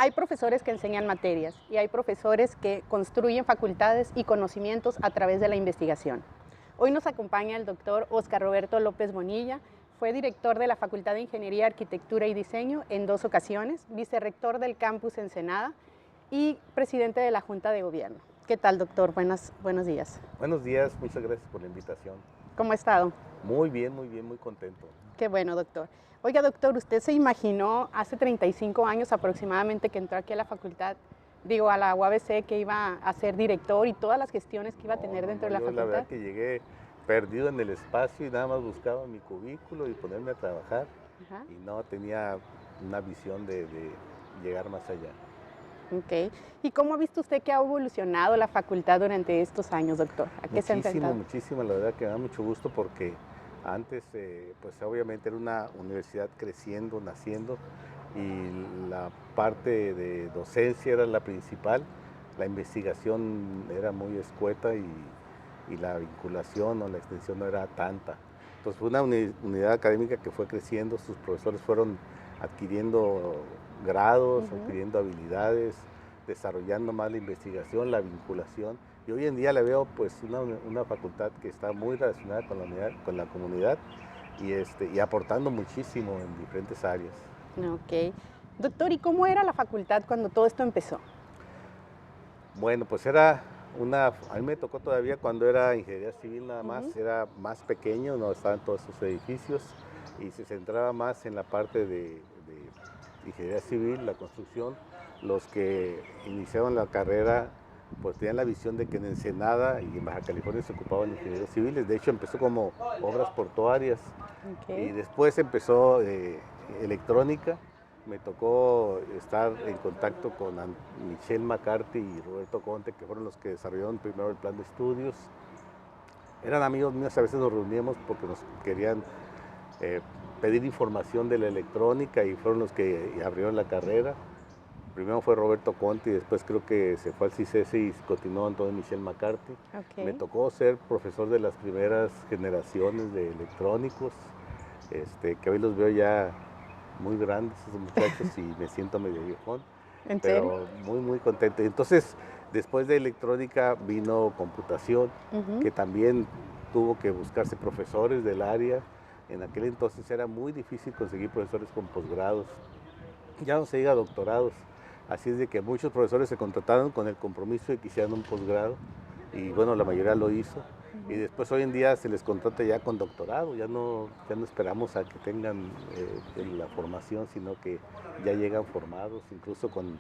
Hay profesores que enseñan materias y hay profesores que construyen facultades y conocimientos a través de la investigación. Hoy nos acompaña el doctor Óscar Roberto López Bonilla. Fue director de la Facultad de Ingeniería, Arquitectura y Diseño en 2 ocasiones, vicerrector del campus Ensenada y presidente de la Junta de Gobierno. ¿Qué tal, doctor? Buenos días. Buenos días, muchas gracias por la invitación. ¿Cómo ha estado? Muy bien, muy contento. Qué bueno, doctor. Oiga, doctor, ¿usted se imaginó hace 35 años aproximadamente que entró aquí a la facultad, a la UABC, que iba a ser director y todas las gestiones que iba a tener dentro de la Yo facultad? la verdad que llegué perdido en el espacio y nada más buscaba mi cubículo y ponerme a trabajar. Ajá. Y no tenía una visión de llegar más allá. Ok. ¿Y cómo ha visto usted que ha evolucionado la facultad durante estos años, doctor? ¿A qué se ha enfrentado? Muchísimo, la verdad que me da mucho gusto porque antes, pues obviamente era una universidad creciendo, naciendo, y la parte de docencia era la principal, la investigación era muy escueta y la vinculación o la extensión no era tanta. Entonces fue una unidad académica que fue creciendo, sus profesores fueron adquiriendo grados, adquiriendo habilidades, desarrollando más la investigación, la vinculación. Y hoy en día le veo pues una facultad que está muy relacionada con la unidad, con la comunidad y aportando muchísimo en diferentes áreas. Ok. Doctor, ¿y cómo era la facultad cuando todo esto empezó? Bueno, pues era a mí me tocó todavía cuando era ingeniería civil nada más, Ujú. era más pequeño, no estaban todos esos edificios y se centraba más en la parte de ingeniería civil, la construcción. Los que iniciaron la carrera pues tenían la visión de que en Ensenada y en Baja California se ocupaban ingenieros civiles. De hecho empezó como obras portuarias y Ok. después empezó electrónica. Me tocó estar en contacto con Michelle McCarthy y Roberto Conte, que fueron los que desarrollaron primero el plan de estudios. Eran amigos míos, a veces nos reuníamos porque nos querían eh, pedir información de la electrónica y fueron los que abrieron la carrera. Primero fue Roberto Conte y después creo que se fue al CICESE y continuó entonces Michelle McCarthy. Me Ok. tocó ser profesor de las primeras generaciones de electrónicos, que hoy los veo ya muy grandes esos muchachos y me siento medio viejón, ¿En serio? pero muy contento. Entonces, después de electrónica vino computación, Ujú. que también tuvo que buscarse profesores del área. En aquel entonces era muy difícil conseguir profesores con posgrados, ya no se diga doctorados. Así es de que muchos profesores se contrataron con el compromiso de que hicieran un posgrado y bueno, la mayoría lo hizo. Y Ujú. después hoy en día se les contrata ya con doctorado, ya no esperamos a que tengan la formación, sino que ya llegan formados, incluso con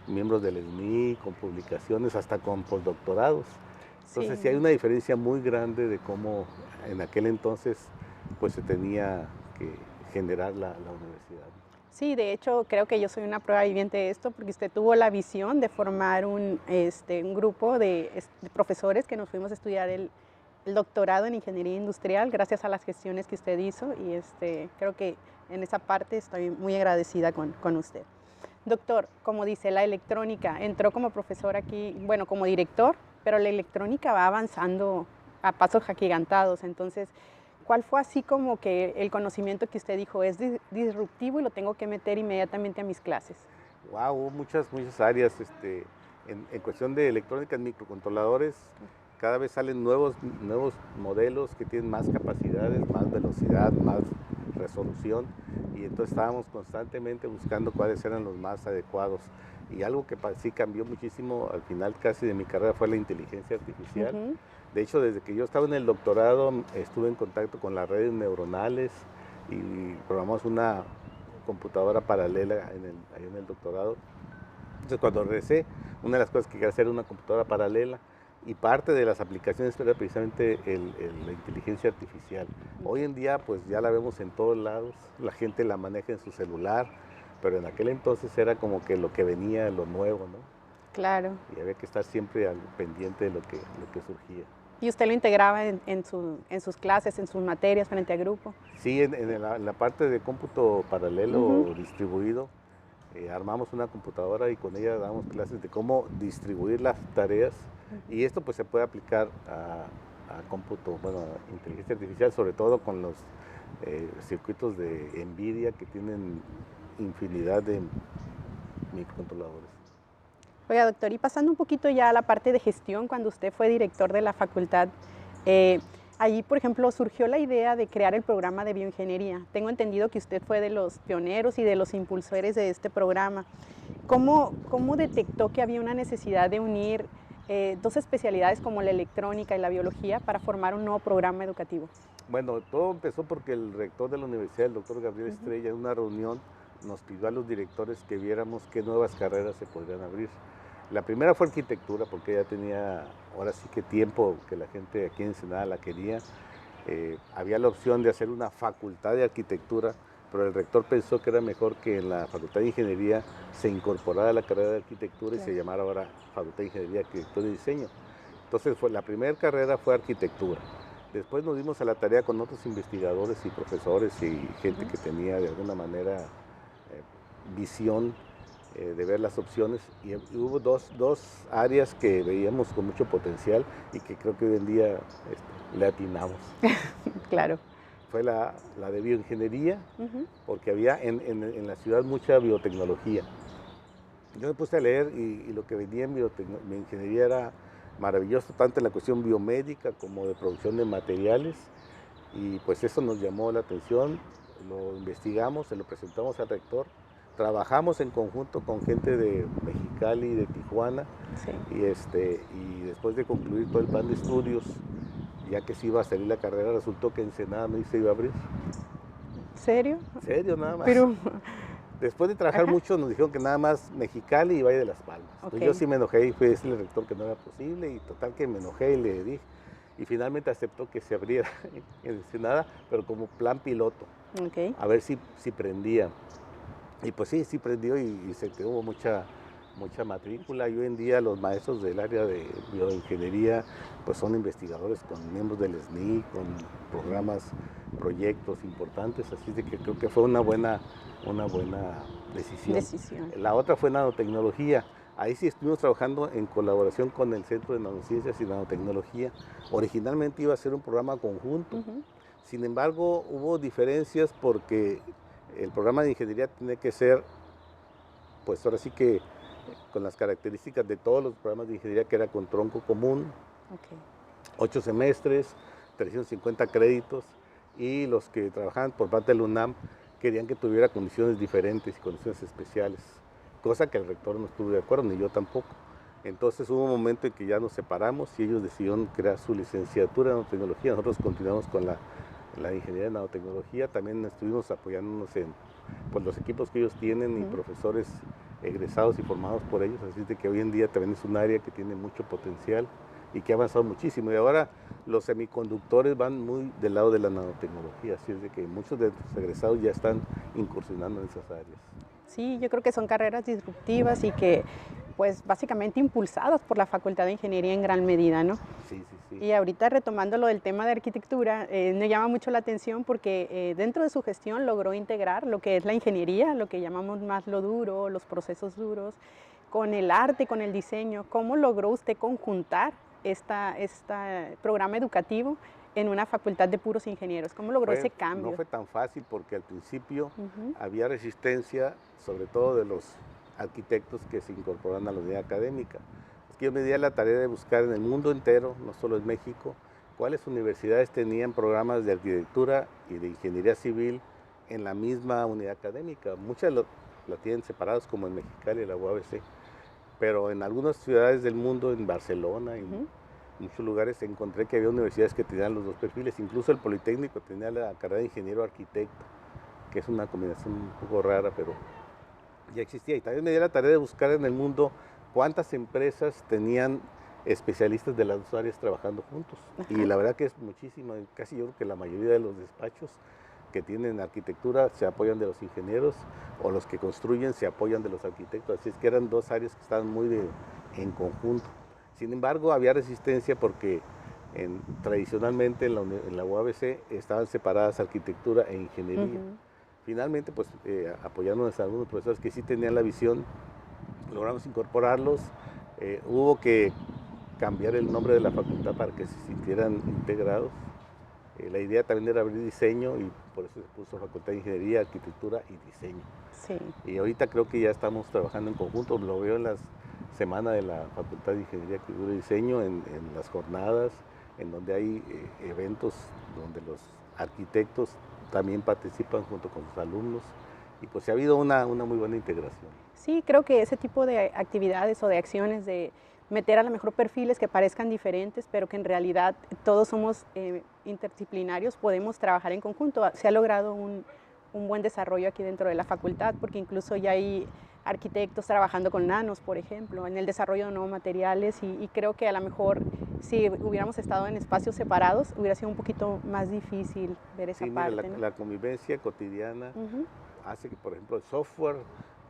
miembros del SNI, con publicaciones, hasta con postdoctorados. Entonces sí hay Sí. una diferencia muy grande de cómo en aquel entonces pues se tenía que generar la universidad. Sí, de hecho, creo que yo soy una prueba viviente de esto, porque usted tuvo la visión de formar un grupo de profesores que nos fuimos a estudiar el doctorado en ingeniería industrial gracias a las gestiones que usted hizo y creo que en esa parte estoy muy agradecida con usted. Doctor, como dice, la electrónica entró como profesor aquí, bueno, como director, pero la electrónica va avanzando a pasos agigantados. Entonces, ¿cuál fue así como que el conocimiento que usted dijo es disruptivo y lo tengo que meter inmediatamente a mis clases? Wow, hubo muchas áreas. En cuestión de electrónica, en microcontroladores, cada vez salen nuevos modelos que tienen más capacidades, más velocidad, más resolución. Y entonces estábamos constantemente buscando cuáles eran los más adecuados. Y algo que sí cambió muchísimo al final casi de mi carrera fue la inteligencia artificial. Ujú. De hecho, desde que yo estaba en el doctorado, estuve en contacto con las redes neuronales y programamos una computadora paralela ahí en el doctorado. Entonces, cuando regresé, una de las cosas que quería hacer era una computadora paralela y parte de las aplicaciones era precisamente la inteligencia artificial. Hoy en día, pues ya la vemos en todos lados, la gente la maneja en su celular, pero en aquel entonces era como que lo que venía, lo nuevo, ¿no? Claro. Y había que estar siempre al pendiente de lo que surgía. ¿Y usted lo integraba en sus clases, en sus materias, frente a grupo? Sí, en la parte de cómputo paralelo Ujú. o distribuido, armamos una computadora y con ella damos clases de cómo distribuir las tareas y esto pues se puede aplicar a cómputo, bueno, a inteligencia artificial, sobre todo con los circuitos de NVIDIA que tienen infinidad microcontroladores. Oiga, doctor, y pasando un poquito ya a la parte de gestión, cuando usted fue director de la facultad, allí, por ejemplo, surgió la idea de crear el programa de bioingeniería. Tengo entendido que usted fue de los pioneros y de los impulsores de este programa. ¿Cómo detectó que había una necesidad de unir dos especialidades como la electrónica y la biología para formar un nuevo programa educativo? Bueno, todo empezó porque el rector de la universidad, el doctor Gabriel Estrella, en una reunión nos pidió a los directores que viéramos qué nuevas carreras se podrían abrir. La primera fue arquitectura, porque ya tenía, ahora sí que tiempo que la gente aquí en Ensenada la quería. Había la opción de hacer una facultad de arquitectura, pero el rector pensó que era mejor que en la facultad de ingeniería se incorporara la carrera de arquitectura y se llamara ahora Facultad de Ingeniería, Arquitectura y Diseño. Entonces la primera carrera fue arquitectura. Después nos dimos a la tarea con otros investigadores y profesores y gente que tenía de alguna manera visión de ver las opciones, y hubo dos áreas que veíamos con mucho potencial y que creo que hoy en día le atinamos. Claro. Fue la de bioingeniería, porque había en la ciudad mucha biotecnología. Yo me puse a leer y lo que venía en bioingeniería era maravilloso, tanto en la cuestión biomédica como de producción de materiales, y pues eso nos llamó la atención, lo investigamos, se lo presentamos al rector. Trabajamos en conjunto con gente de Mexicali, de Tijuana, Sí. y después de concluir todo el plan de estudios, ya que se iba a salir la carrera, resultó que Ensenada no se iba a abrir. ¿Serio? ¿En serio? Nada más. Pero, Después de trabajar mucho nos dijeron que nada más Mexicali y Valle de las Palmas. Entonces yo sí me enojé y fui a decirle al rector que no era posible, y total que me enojé y le dije, y finalmente aceptó que se abriera en Ensenada, pero como plan piloto, a ver si prendía. Y pues sí prendió y se tuvo mucha matrícula, y hoy en día los maestros del área de bioingeniería pues son investigadores con miembros del SNI, con programas, proyectos importantes, así de que creo que fue una buena decisión. La otra fue nanotecnología. Ahí sí estuvimos trabajando en colaboración con el Centro de Nanociencias y Nanotecnología. Originalmente iba a ser un programa conjunto. Sin embargo, hubo diferencias porque el programa de ingeniería tiene que ser, pues ahora sí que con las características de todos los programas de ingeniería, que era con tronco común, 8 semestres, 350 créditos, y los que trabajaban por parte del UNAM querían que tuviera condiciones diferentes y condiciones especiales, cosa que el rector no estuvo de acuerdo, ni yo tampoco. Entonces hubo un momento en que ya nos separamos y ellos decidieron crear su licenciatura en nanotecnología. Nosotros continuamos con la ingeniería de nanotecnología. También estuvimos apoyándonos en los equipos que ellos tienen y profesores egresados y formados por ellos, así de que hoy en día también es un área que tiene mucho potencial y que ha avanzado muchísimo, y ahora los semiconductores van muy del lado de la nanotecnología, así es de que muchos de nuestros egresados ya están incursionando en esas áreas. Sí, yo creo que son carreras disruptivas y que pues básicamente impulsadas por la Facultad de Ingeniería en gran medida, ¿no? Sí. Y ahorita retomando lo del tema de arquitectura, me llama mucho la atención porque dentro de su gestión logró integrar lo que es la ingeniería, lo que llamamos más lo duro, los procesos duros, con el arte, con el diseño. ¿Cómo logró usted conjuntar este programa educativo en una facultad de puros ingenieros? ¿Cómo logró ese cambio? No fue tan fácil porque al principio había resistencia, sobre todo de los arquitectos que se incorporan a la unidad académica. Es que yo me di a la tarea de buscar en el mundo entero, no solo en México, cuáles universidades tenían programas de arquitectura y de ingeniería civil en la misma unidad académica. Muchas la tienen separados, como en Mexicali, la UABC, pero en algunas ciudades del mundo, en Barcelona, en muchos lugares, encontré que había universidades que tenían los dos perfiles. Incluso el Politécnico tenía la carrera de ingeniero arquitecto, que es una combinación un poco rara, pero ya existía. Y también me di la tarea de buscar en el mundo cuántas empresas tenían especialistas de las dos áreas trabajando juntos. Y la verdad que es muchísimo, casi yo creo que la mayoría de los despachos que tienen arquitectura se apoyan de los ingenieros, o los que construyen se apoyan de los arquitectos. Así es que eran dos áreas que estaban muy en conjunto. Sin embargo, había resistencia porque tradicionalmente en la UABC estaban separadas arquitectura e ingeniería. Finalmente, pues apoyándonos a algunos profesores que sí tenían la visión, logramos incorporarlos. Hubo que cambiar el nombre de la facultad para que se sintieran integrados. La idea también era abrir diseño y por eso se puso Facultad de Ingeniería, Arquitectura y Diseño. Sí. Y ahorita creo que ya estamos trabajando en conjunto, lo veo en las semanas de la Facultad de Ingeniería, Arquitectura y Diseño, en las jornadas, en donde hay eventos donde los arquitectos también participan junto con sus alumnos y pues ha habido una muy buena integración. Sí, creo que ese tipo de actividades o de acciones de meter a lo mejor perfiles que parezcan diferentes, pero que en realidad todos somos interdisciplinarios, podemos trabajar en conjunto. Se ha logrado un buen desarrollo aquí dentro de la facultad, porque incluso ya hay arquitectos trabajando con nanos, por ejemplo, en el desarrollo de nuevos materiales y creo que a lo mejor si hubiéramos estado en espacios separados hubiera sido un poquito más difícil ver esa Sí, mira, parte, ¿no? la convivencia cotidiana hace que, por ejemplo, el software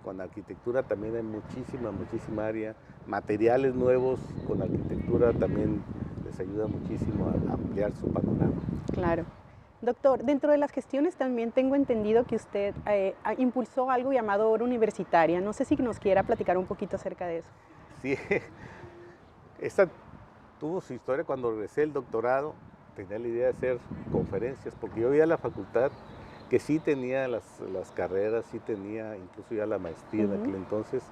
con arquitectura también hay muchísima área. Materiales nuevos con arquitectura también les ayuda muchísimo a ampliar su panorama. Claro. Doctor, dentro de las gestiones también tengo entendido que usted impulsó algo llamado Hora Universitaria. No sé si nos quiera platicar un poquito acerca de eso. Sí, esta tuvo su historia cuando regresé del doctorado. Tenía la idea de hacer conferencias, porque yo veía la facultad que sí tenía las carreras, sí tenía incluso ya la maestría en aquel entonces,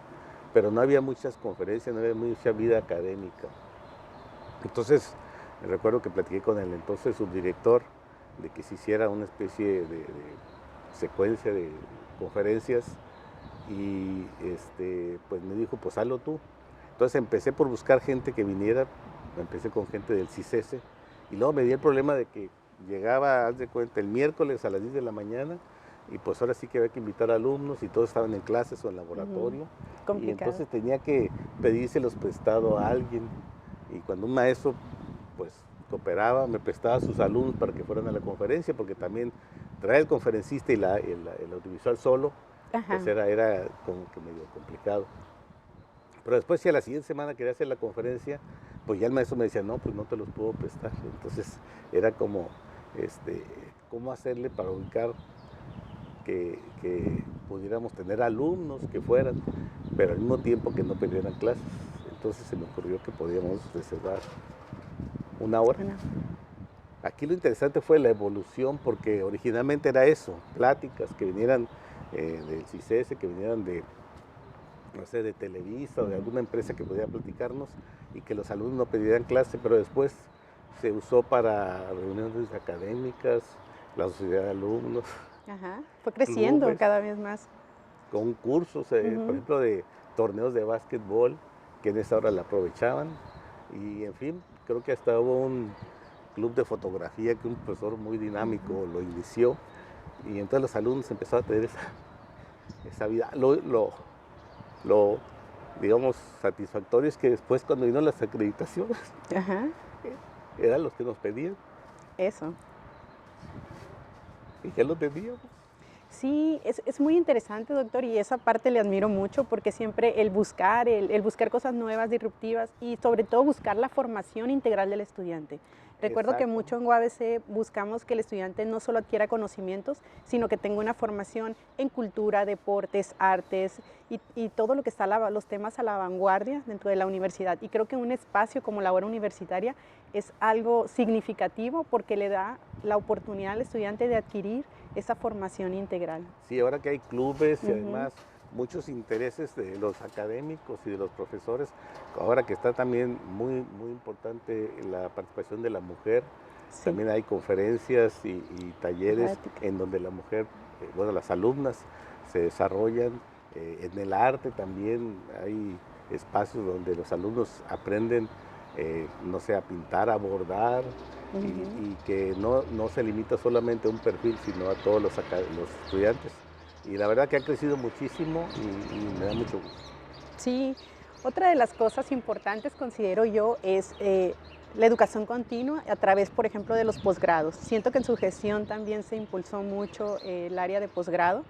pero no había muchas conferencias, no había mucha vida académica. Entonces, recuerdo que platiqué con el entonces subdirector de que se hiciera una especie de secuencia de conferencias y pues me dijo, pues hazlo tú. Entonces empecé por buscar gente que viniera, empecé con gente del CICESE y luego me di el problema de que llegaba, haz de cuenta, el miércoles a las 10 de la mañana y pues ahora sí que había que invitar alumnos y todos estaban en clases o en laboratorio. Y entonces tenía que pedírselos prestado a alguien y cuando un maestro pues cooperaba, me prestaba a sus alumnos para que fueran a la conferencia, porque también traer el conferencista y el audiovisual solo, pues era como que medio complicado. Pero después, si a la siguiente semana quería hacer la conferencia, pues ya el maestro me decía, no, pues no te los puedo prestar. Entonces era como, cómo hacerle para ubicar que pudiéramos tener alumnos que fueran, pero al mismo tiempo que no perdieran clases. Entonces se me ocurrió que podíamos reservar una hora. Aquí lo interesante fue la evolución, porque originalmente era eso, pláticas que vinieran del CICESE, que vinieran de, no sé, de Televisa o de alguna empresa que pudiera platicarnos y que los alumnos no pidieran clase, pero después se usó para reuniones académicas, la sociedad de alumnos. Fue creciendo clubes, cada vez más. Concursos, por ejemplo, de torneos de básquetbol, que en esa hora la aprovechaban. Y en fin, creo que hasta hubo un club de fotografía que un profesor muy dinámico lo inició. Y entonces los alumnos empezaron a tener esa vida. Lo, digamos, satisfactorio es que después cuando vino las acreditaciones, eran los que nos pedían. Eso. Y ya lo teníamos. Sí, es muy interesante, doctor, y esa parte le admiro mucho porque siempre el buscar cosas nuevas, disruptivas y sobre todo buscar la formación integral del estudiante. Recuerdo que mucho en UABC buscamos que el estudiante no solo adquiera conocimientos, sino que tenga una formación en cultura, deportes, artes y todo lo que está, los temas a la vanguardia dentro de la universidad. Y creo que un espacio como la hora universitaria es algo significativo porque le da la oportunidad al estudiante de adquirir esa formación integral. Sí, ahora que hay clubes y además muchos intereses de los académicos y de los profesores, ahora que está también muy importante la participación de la mujer, también hay conferencias y talleres en donde la mujer, bueno, las alumnas se desarrollan, en el arte también hay espacios donde los alumnos aprenden, no sé, a pintar, a bordar, y que no se limita solamente a un perfil, sino a todos los estudiantes. Y la verdad que ha crecido muchísimo y me da mucho gusto. Sí, otra de las cosas importantes, considero yo, es la educación continua a través, por ejemplo, de los posgrados. Siento que en su gestión también se impulsó mucho el área de posgrado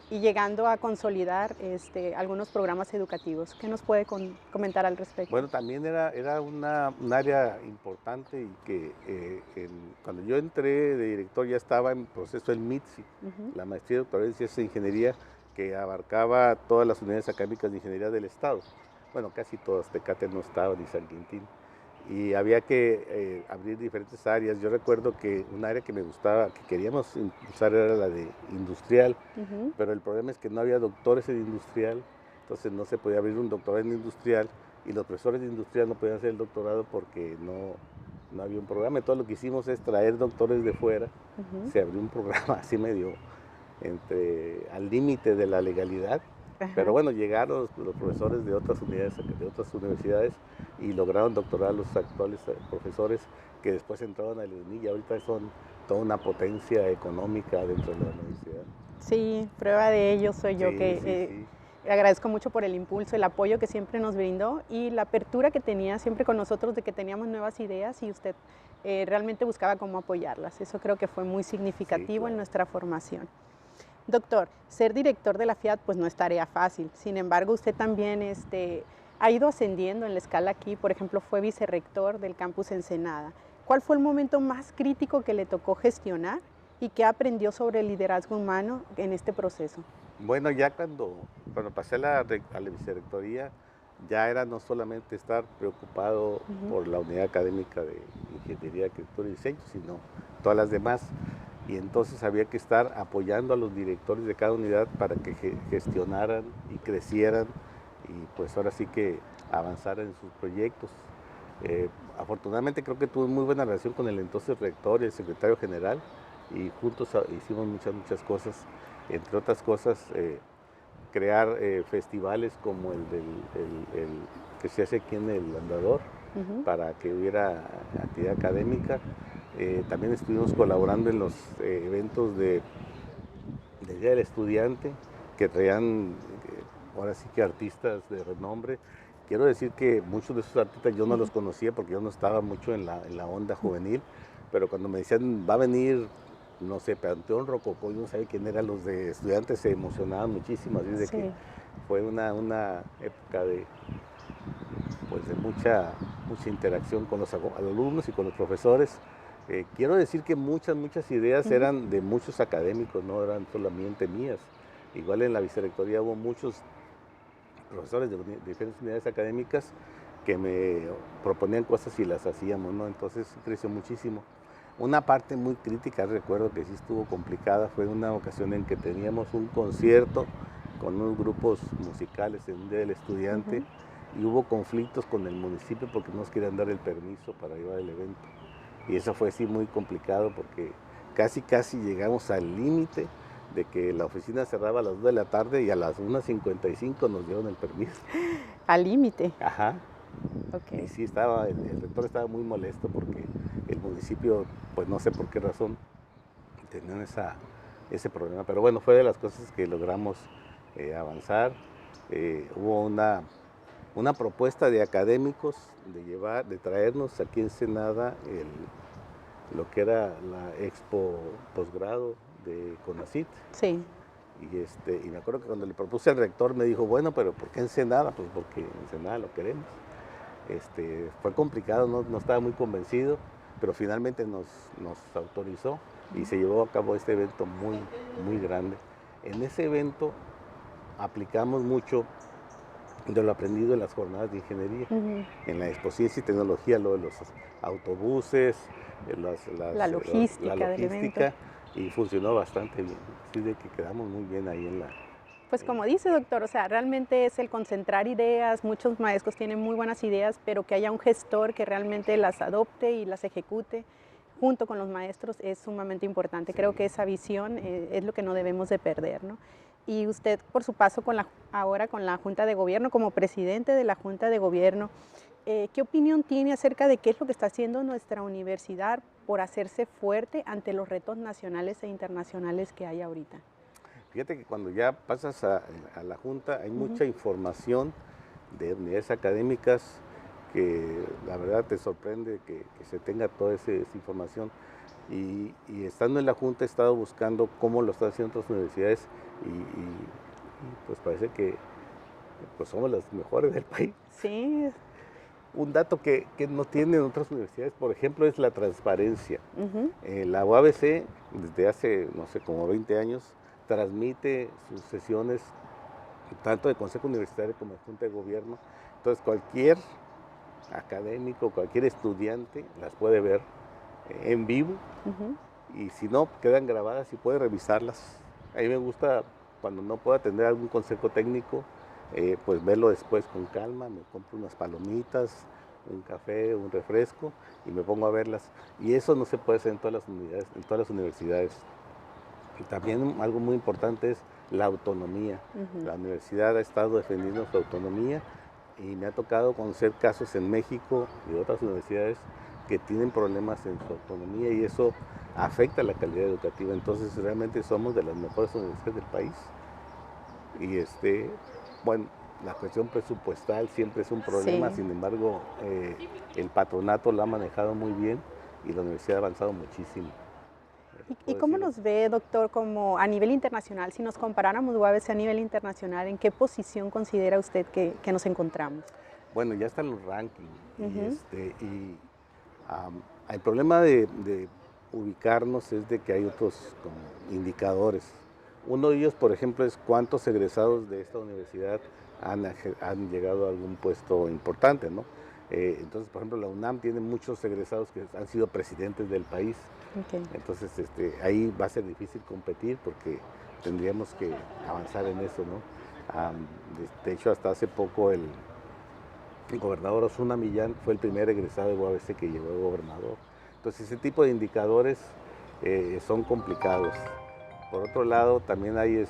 y llegando a consolidar algunos programas educativos. ¿Qué nos puede comentar al respecto? Bueno, también era un área importante y que cuando yo entré de director ya estaba en proceso el MITSI, la maestría doctoral en ciencias de ingeniería, que abarcaba todas las unidades académicas de ingeniería del Estado. Bueno, casi todas, Tecate no estaba, ni San Quintín. y había que abrir diferentes áreas. Yo recuerdo que un área que me gustaba, que queríamos impulsar era la de industrial, Ujú. pero el problema es que no había doctores en industrial, entonces no se podía abrir un doctorado en industrial y los profesores de industrial no podían hacer el doctorado porque no había un programa. Entonces lo que hicimos es traer doctores de fuera, Ujú. se abrió un programa así medio al límite de la legalidad, pero Ajá. bueno, llegaron los profesores de otras universidades y lograron doctorar a los actuales profesores que después entraron a la UNI y ahorita son toda una potencia económica dentro de la universidad. Sí, prueba de ello soy yo Sí, que sí, sí. agradezco mucho por el impulso, el apoyo que siempre nos brindó y la apertura que tenía siempre con nosotros de que teníamos nuevas ideas y usted realmente buscaba cómo apoyarlas. Eso creo que fue muy Sí, significativo en claro. nuestra formación. Doctor, ser director de la FIAT pues no es tarea fácil. Sin embargo, usted también ha ido ascendiendo en la escala aquí. Por ejemplo, fue vicerrector del campus Ensenada. ¿Cuál fue el momento más crítico que le tocó gestionar y qué aprendió sobre el liderazgo humano en este proceso? Bueno, ya cuando pasé a la vicerrectoría, ya era no solamente estar preocupado Ujú. por la unidad académica de Ingeniería, Arquitectura y Diseño, sino todas las demás. Y entonces había que estar apoyando a los directores de cada unidad para que gestionaran y crecieran y pues ahora sí que avanzaran en sus proyectos. Eh, Afortunadamente creo que tuve muy buena relación con el entonces rector y el secretario general y juntos hicimos muchas cosas, entre otras cosas crear festivales como el que se hace aquí en el Andador Ujú. para que hubiera actividad académica. También estuvimos colaborando en los eventos del Día del Estudiante que traían ahora sí que artistas de renombre. Quiero decir que muchos de esos artistas yo no los conocía porque yo no estaba mucho en la onda juvenil, pero cuando me decían va a venir, no sé, Panteón Rococó, yo no sabía quién eran los de estudiantes, se emocionaban muchísimo, así de que Sí. fue una época pues de mucha interacción con los alumnos y con los profesores. Quiero decir que muchas ideas Ujú. eran de muchos académicos, no eran solamente mías. Igual en la vicerrectoría hubo muchos profesores de diferentes unidades académicas que me proponían cosas y las hacíamos, ¿no? Entonces creció muchísimo. Una parte muy crítica, recuerdo que sí estuvo complicada, fue una ocasión en que teníamos un concierto con unos grupos musicales en un día del estudiante Ujú. y hubo conflictos con el municipio porque no nos querían dar el permiso para llevar el evento. Y eso fue sí muy complicado porque casi llegamos al límite de que la oficina cerraba a las 2 de la tarde y a las 1:55 nos dieron el permiso. Al límite. Ajá. Y Ok. sí, el rector estaba muy molesto porque el municipio, pues no sé por qué razón, tenían ese problema. Pero bueno, fue de las cosas que logramos avanzar. Hubo una propuesta de académicos de traernos aquí en Ensenada lo que era la expo posgrado de CONACYT. Sí. Y me acuerdo que cuando le propuse al rector me dijo, bueno, pero ¿por qué Ensenada? Pues porque Ensenada lo queremos. Fue complicado, no estaba muy convencido, pero finalmente nos autorizó y se llevó a cabo este evento muy grande. En ese evento aplicamos mucho de lo aprendido en las jornadas de ingeniería, Ujú. en la Expo Ciencia y Tecnología, lo de los autobuses, La la logística del evento. logística, y funcionó bastante bien. Así de que quedamos muy bien ahí Pues como dice, doctor, o sea, realmente es el concentrar ideas, muchos maestros tienen muy buenas ideas, pero que haya un gestor que realmente las adopte y las ejecute junto con los maestros es sumamente importante. Creo que sí. esa visión es lo que no debemos de perder, ¿no? Y usted, por su paso ahora con la Junta de Gobierno, como presidente de la Junta de Gobierno, ¿qué opinión tiene acerca de qué es lo que está haciendo nuestra universidad por hacerse fuerte ante los retos nacionales e internacionales que hay ahorita? Fíjate que cuando ya pasas a la Junta hay Ujú. mucha información de unidades académicas que la verdad te sorprende que se tenga toda esa información. Y estando en la Junta he estado buscando cómo lo están haciendo otras universidades pues parece que pues somos las mejores del país. Sí. Un dato que no tienen otras universidades, por ejemplo, es la transparencia. Ujú. La UABC, desde hace, no sé, como 20 años, transmite sus sesiones tanto de Consejo Universitario como de Junta de Gobierno. Entonces, cualquier académico, cualquier estudiante las puede ver en vivo y si no, quedan grabadas y puede revisarlas. A mí me gusta cuando no puedo atender algún consejo técnico, pues verlo después con calma, me compro unas palomitas, un café, un refresco y me pongo a verlas. Y eso no se puede hacer en todas las unidades, en todas las universidades. Y también algo muy importante es la autonomía. La universidad ha estado defendiendo su autonomía y me ha tocado conocer casos en México y otras universidades que tienen problemas en su autonomía y eso afecta la calidad educativa. Entonces realmente somos de las mejores universidades del país. Y bueno, la cuestión presupuestal siempre es un problema, Sí. sin embargo, el patronato lo ha manejado muy bien y la universidad ha avanzado muchísimo. ¿Y Puedo cómo decirlo. nos ve, doctor, como a nivel internacional? Si nos comparáramos UABC a nivel internacional, ¿en qué posición considera usted que nos encontramos? Bueno, ya están los rankings Ujú. el problema de ubicarnos es de que hay otros como indicadores. Uno de ellos, por ejemplo, es cuántos egresados de esta universidad han llegado a algún puesto importante, ¿no? Entonces, por ejemplo, la UNAM tiene muchos egresados que han sido presidentes del país. Ok. Entonces, ahí va a ser difícil competir porque tendríamos que avanzar en eso, ¿no? De hecho, hasta hace poco el gobernador Osuna Millán fue el primer egresado de UABC que llegó de gobernador. Entonces, ese tipo de indicadores son complicados. Por otro lado, también hay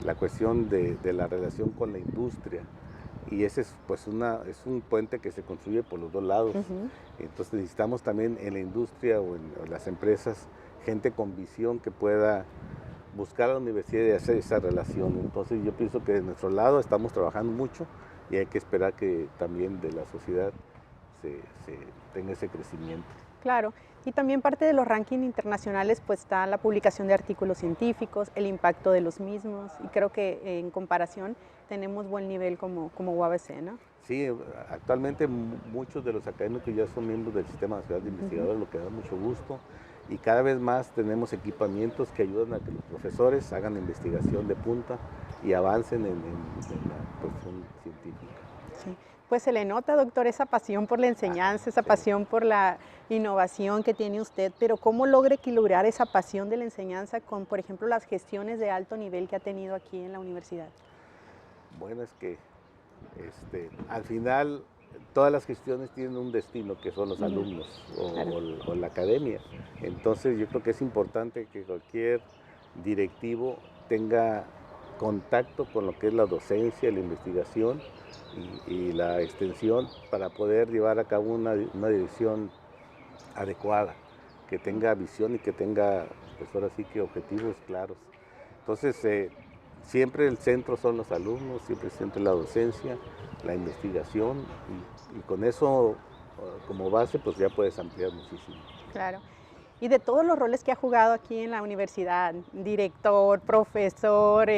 la cuestión de la relación con la industria. Y ese es, pues, es un puente que se construye por los dos lados. Ujú. Entonces necesitamos también en la industria o en las empresas gente con visión que pueda buscar a la universidad y hacer esa relación. Entonces yo pienso que de nuestro lado estamos trabajando mucho y hay que esperar que también de la sociedad se tenga ese crecimiento. Claro, y también parte de los rankings internacionales pues está la publicación de artículos científicos, el impacto de los mismos, y creo que en comparación tenemos buen nivel como UABC, ¿no? Sí, actualmente muchos de los académicos ya son miembros del Sistema Nacional de Ujú. Investigadores, lo que da mucho gusto. Y cada vez más tenemos equipamientos que ayudan a que los profesores hagan investigación de punta y avancen en la cuestión científica. Sí, pues se le nota, doctor, esa pasión por la enseñanza, esa Sí. pasión por la innovación que tiene usted, pero ¿cómo logra equilibrar esa pasión de la enseñanza con, por ejemplo, las gestiones de alto nivel que ha tenido aquí en la universidad? Bueno, es que al final todas las gestiones tienen un destino que son los Ujú. alumnos Claro. o la academia. Entonces yo creo que es importante que cualquier directivo tenga contacto con lo que es la docencia, la investigación y la extensión para poder llevar a cabo una dirección adecuada, que tenga visión y que tenga, pues ahora sí que objetivos claros. Entonces, siempre el centro son los alumnos, siempre el centro es la docencia, la investigación y con eso como base, pues ya puedes ampliar muchísimo. Claro. Y de todos los roles que ha jugado aquí en la universidad, director, profesor,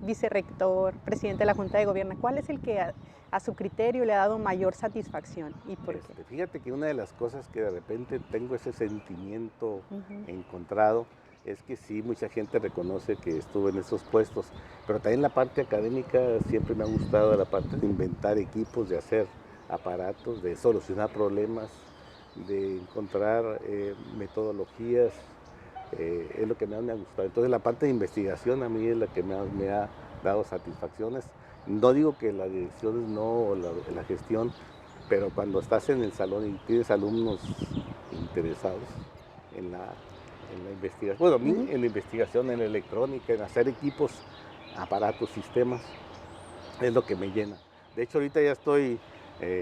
vicerrector, presidente de la Junta de Gobierno, ¿cuál es el que a su criterio le ha dado mayor satisfacción y por qué? Fíjate que una de las cosas que de repente tengo ese sentimiento Ujú. encontrado es que sí, mucha gente reconoce que estuve en esos puestos, pero también la parte académica siempre me ha gustado, la parte de inventar equipos, de hacer aparatos, de solucionar problemas, de encontrar metodologías, es lo que más me ha gustado. Entonces la parte de investigación a mí es la que más me ha dado satisfacciones. No digo que la dirección no, o la gestión, pero cuando estás en el salón y tienes alumnos interesados en la investigación, bueno, a mí Ujú. en la investigación, en la electrónica, en hacer equipos, aparatos, sistemas, es lo que me llena. De hecho, ahorita ya estoy,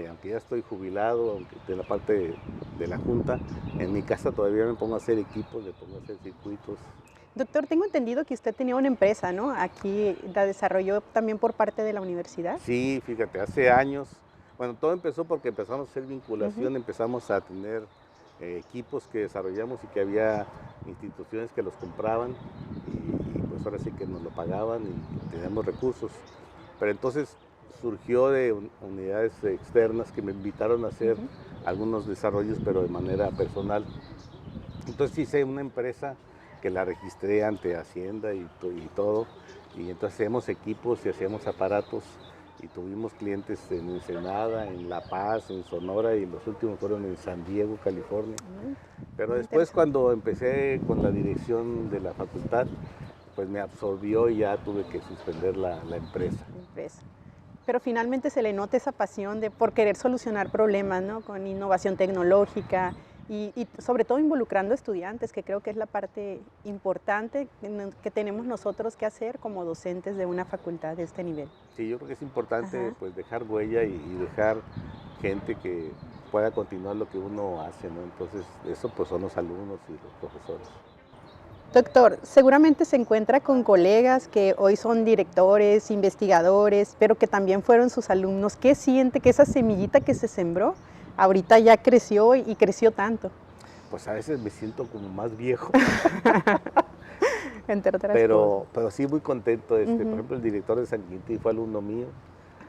aunque ya estoy jubilado, aunque de la parte de la junta, en mi casa todavía me pongo a hacer equipos, me pongo a hacer circuitos. Doctor, tengo entendido que usted tenía una empresa, ¿no? Aquí la desarrolló también por parte de la universidad. Sí, fíjate, hace años, bueno, todo empezó porque empezamos a hacer Ujú. vinculación, empezamos a tener equipos que desarrollamos y que había instituciones que los compraban y pues ahora sí que nos lo pagaban y teníamos recursos. Pero entonces surgió de unidades externas que me invitaron a hacer Ujú. algunos desarrollos, pero de manera personal. Entonces hice una empresa que la registré ante Hacienda y todo, y entonces hacíamos equipos y hacíamos aparatos y tuvimos clientes en Ensenada, en La Paz, en Sonora y los últimos fueron en San Diego, California. Pero Muy después interesante. cuando empecé con la dirección de la facultad, pues me absorbió y ya tuve que suspender la empresa. Empresa. Pero finalmente se le nota esa pasión por querer solucionar problemas, ¿no? Con innovación tecnológica y sobre todo involucrando estudiantes, que creo que es la parte importante que tenemos nosotros que hacer como docentes de una facultad de este nivel. Sí, yo creo que es importante Ajá. pues dejar huella y dejar gente que pueda continuar lo que uno hace, ¿no? Entonces, eso pues son los alumnos y los profesores. Doctor, seguramente se encuentra con colegas que hoy son directores, investigadores, pero que también fueron sus alumnos. ¿Qué siente que esa semillita que se sembró ahorita ya creció y creció tanto? Pues a veces me siento como más viejo, Entre otras cosas. pero sí muy contento. Por Ujú. ejemplo, el director de San Quintín fue alumno mío,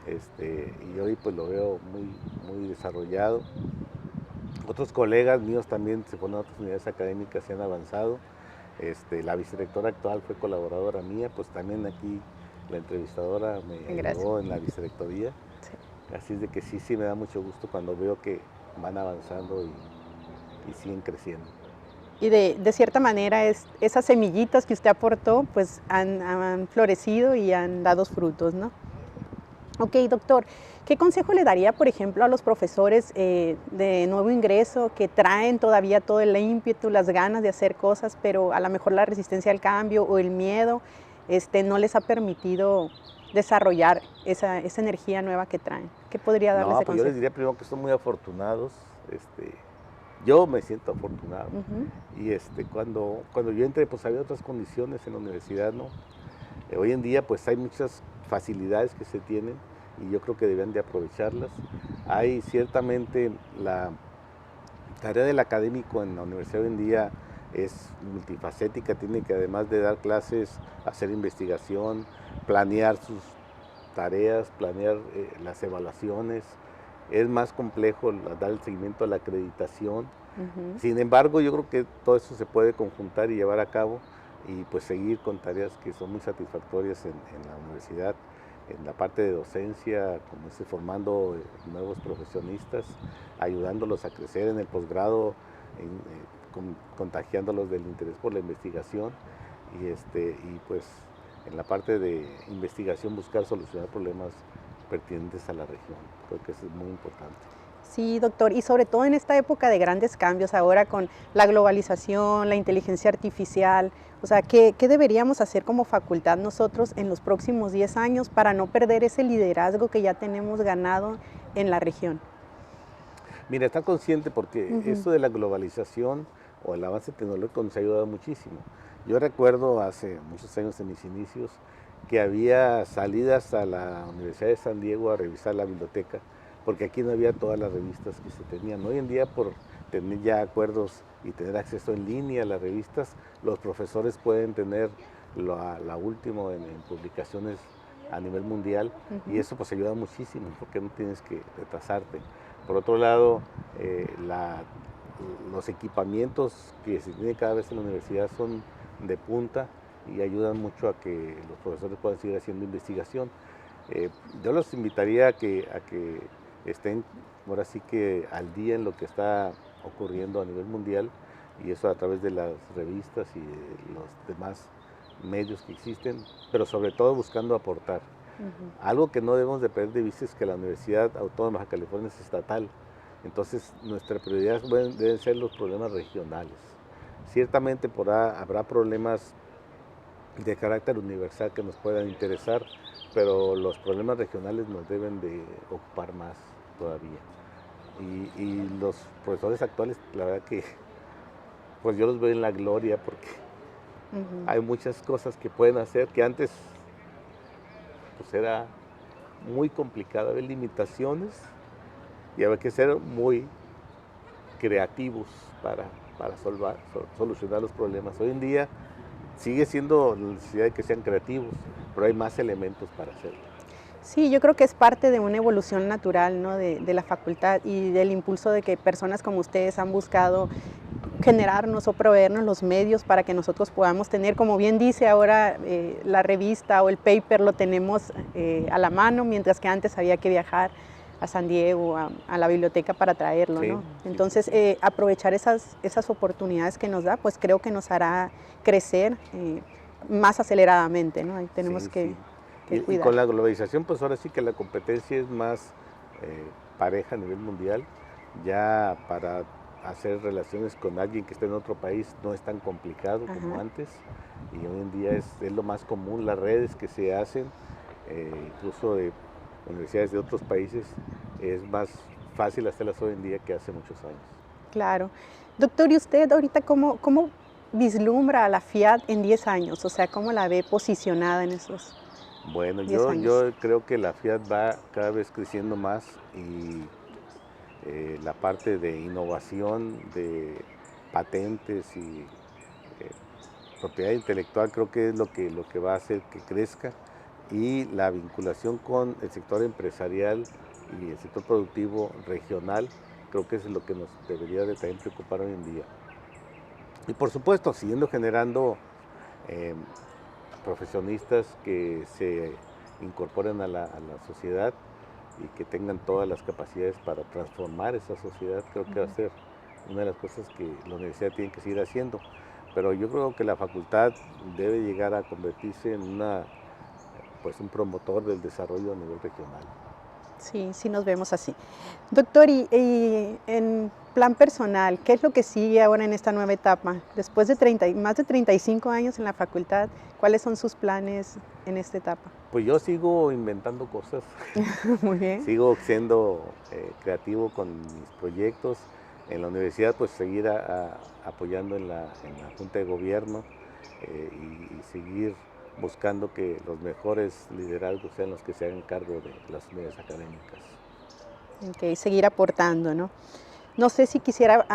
y hoy pues lo veo muy, muy desarrollado. Otros colegas míos también se fueron a otras unidades académicas y han avanzado. La vicerrectora actual fue colaboradora mía, pues también aquí la entrevistadora me Gracias. ayudó en la vicerrectoría. Sí. Así es de que sí, sí me da mucho gusto cuando veo que van avanzando y siguen creciendo. Y de cierta manera esas semillitas que usted aportó pues han florecido y han dado frutos, ¿no? Ok, doctor, ¿qué consejo le daría, por ejemplo, a los profesores de nuevo ingreso que traen todavía todo el ímpetu, las ganas de hacer cosas, pero a lo mejor la resistencia al cambio o el miedo no les ha permitido desarrollar esa energía nueva que traen? ¿Qué podría darles No, de pues yo les consejo? diría primero que son muy afortunados. Yo me siento afortunado. Ujú. Y cuando yo entré, pues había otras condiciones en la universidad, ¿no? Hoy en día, pues hay muchas facilidades que se tienen y yo creo que deben de aprovecharlas. Hay ciertamente la tarea del académico en la universidad hoy en día es multifacética, tiene que además de dar clases, hacer investigación, planear sus tareas, planear las evaluaciones. Es más complejo dar el seguimiento a la acreditación. Ujú. Sin embargo, yo creo que todo eso se puede conjuntar y llevar a cabo y pues seguir con tareas que son muy satisfactorias en la universidad, en la parte de docencia, como formando nuevos profesionistas, ayudándolos a crecer en el posgrado, contagiándolos del interés por la investigación y pues en la parte de investigación buscar solucionar problemas pertinentes a la región. Creo que eso es muy importante. Sí, doctor, y sobre todo en esta época de grandes cambios, ahora con la globalización, la inteligencia artificial, o sea, ¿qué deberíamos hacer como facultad nosotros en los próximos 10 años para no perder ese liderazgo que ya tenemos ganado en la región? Mira, estar consciente porque Ujú. esto de la globalización o el avance tecnológico nos ha ayudado muchísimo. Yo recuerdo hace muchos años en mis inicios que había salidas a la Universidad de San Diego a revisar la biblioteca, porque aquí no había todas las revistas que se tenían. Hoy en día, por tener ya acuerdos y tener acceso en línea a las revistas, los profesores pueden tener la última en publicaciones a nivel mundial y Ujú. eso pues ayuda muchísimo porque no tienes que retrasarte. Por otro lado, los equipamientos que se tienen cada vez en la universidad son de punta y ayudan mucho a que los profesores puedan seguir haciendo investigación. Yo los invitaría a que estén ahora sí que al día en lo que está ocurriendo a nivel mundial y eso a través de las revistas y de los demás medios que existen, pero sobre todo buscando aportar. Ujú. Algo que no debemos de perder de vista es que la Universidad Autónoma de Baja California es estatal, entonces nuestra prioridad deben ser los problemas regionales. Ciertamente habrá problemas de carácter universal que nos puedan interesar, pero los problemas regionales nos deben de ocupar más todavía. Y los profesores actuales, la verdad que pues yo los veo en la gloria porque Ujú. hay muchas cosas que pueden hacer que antes pues era muy complicado, había limitaciones y había que ser muy creativos para, para solucionar los problemas. Hoy en día sigue siendo la necesidad de que sean creativos, pero hay más elementos para hacerlo. Sí, yo creo que es parte de una evolución natural, ¿no? de la facultad y del impulso de que personas como ustedes han buscado generarnos o proveernos los medios para que nosotros podamos tener, como bien dice ahora, la revista o el paper lo tenemos a la mano, mientras que antes había que viajar a San Diego, a la biblioteca para traerlo, Sí, ¿no? sí, Entonces, sí, sí. aprovechar esas oportunidades que nos da, pues creo que nos hará crecer más aceleradamente, ¿no? Ahí tenemos Sí, que, sí. que Y cuidar. con la globalización, pues ahora sí que la competencia es más pareja a nivel mundial. Ya para hacer relaciones con alguien que esté en otro país no es tan complicado como Ajá. antes. Y hoy en día es lo más común, las redes que se hacen, incluso de universidades de otros países, es más fácil hacerlas hoy en día que hace muchos años. Claro. Doctor, ¿y usted ahorita cómo vislumbra a la FIAT en 10 años? O sea, ¿cómo la ve posicionada en esos Bueno, 10 yo, años? yo creo que la Fiat va cada vez creciendo más y la parte de innovación, de patentes y eh, propiedad intelectual creo que es lo que va a hacer que crezca y la vinculación con el sector empresarial y el sector productivo regional creo que es lo que nos debería de también preocupar hoy en día. Y por supuesto, siguiendo generando eh, profesionistas que se incorporen a la sociedad y que tengan todas las capacidades para transformar esa sociedad, creo que va a ser una de las cosas que la universidad tiene que seguir haciendo. Pero yo creo que la facultad debe llegar a convertirse en pues un promotor del desarrollo a nivel regional. Sí, sí nos vemos así. Doctor, y en plan personal, ¿qué es lo que sigue ahora en esta nueva etapa? Después de más de 35 años en la facultad, ¿cuáles son sus planes en esta etapa? Pues yo sigo inventando cosas, Muy bien. sigo siendo creativo con mis proyectos. En la universidad, pues seguir apoyando en la Junta de Gobierno y seguir buscando que los mejores liderazgos sean los que se hagan cargo de las unidades académicas. Ok, seguir aportando, ¿no? No sé si quisiera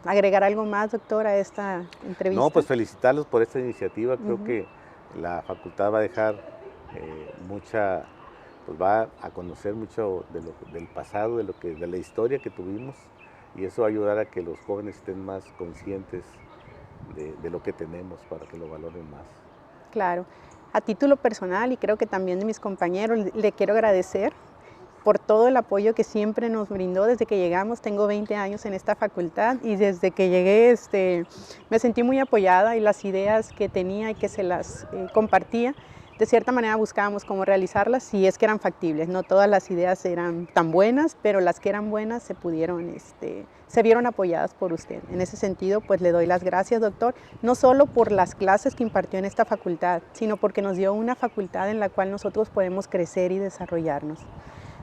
agregar algo más, doctor, a esta No, entrevista. pues felicitarlos por esta iniciativa. Creo Ujú. que la facultad va a dejar pues va a conocer mucho del pasado, de la historia que tuvimos, y eso va a ayudar a que los jóvenes estén más conscientes de lo que tenemos para que lo valoren más. Claro. A título personal y creo que también de mis compañeros, le quiero agradecer por todo el apoyo que siempre nos brindó desde que llegamos. Tengo 20 años en esta facultad y desde que llegué me sentí muy apoyada y las ideas que tenía y que se las compartía, de cierta manera buscábamos cómo realizarlas si es que eran factibles. No todas las ideas eran tan buenas, pero las que eran buenas se vieron apoyadas por usted. En ese sentido, pues le doy las gracias, doctor, no solo por las clases que impartió en esta facultad, sino porque nos dio una facultad en la cual nosotros podemos crecer y desarrollarnos.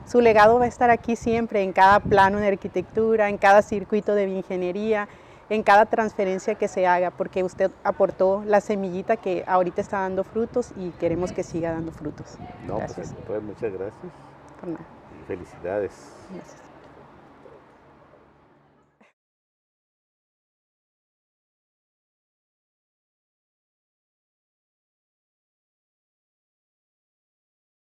Su legado va a estar aquí siempre, en cada plano de arquitectura, en cada circuito de bioingeniería, en cada transferencia que se haga, porque usted aportó la semillita que ahorita está dando frutos y queremos que siga dando frutos. No, pues Gracias. muchas gracias Por nada. y felicidades. Gracias.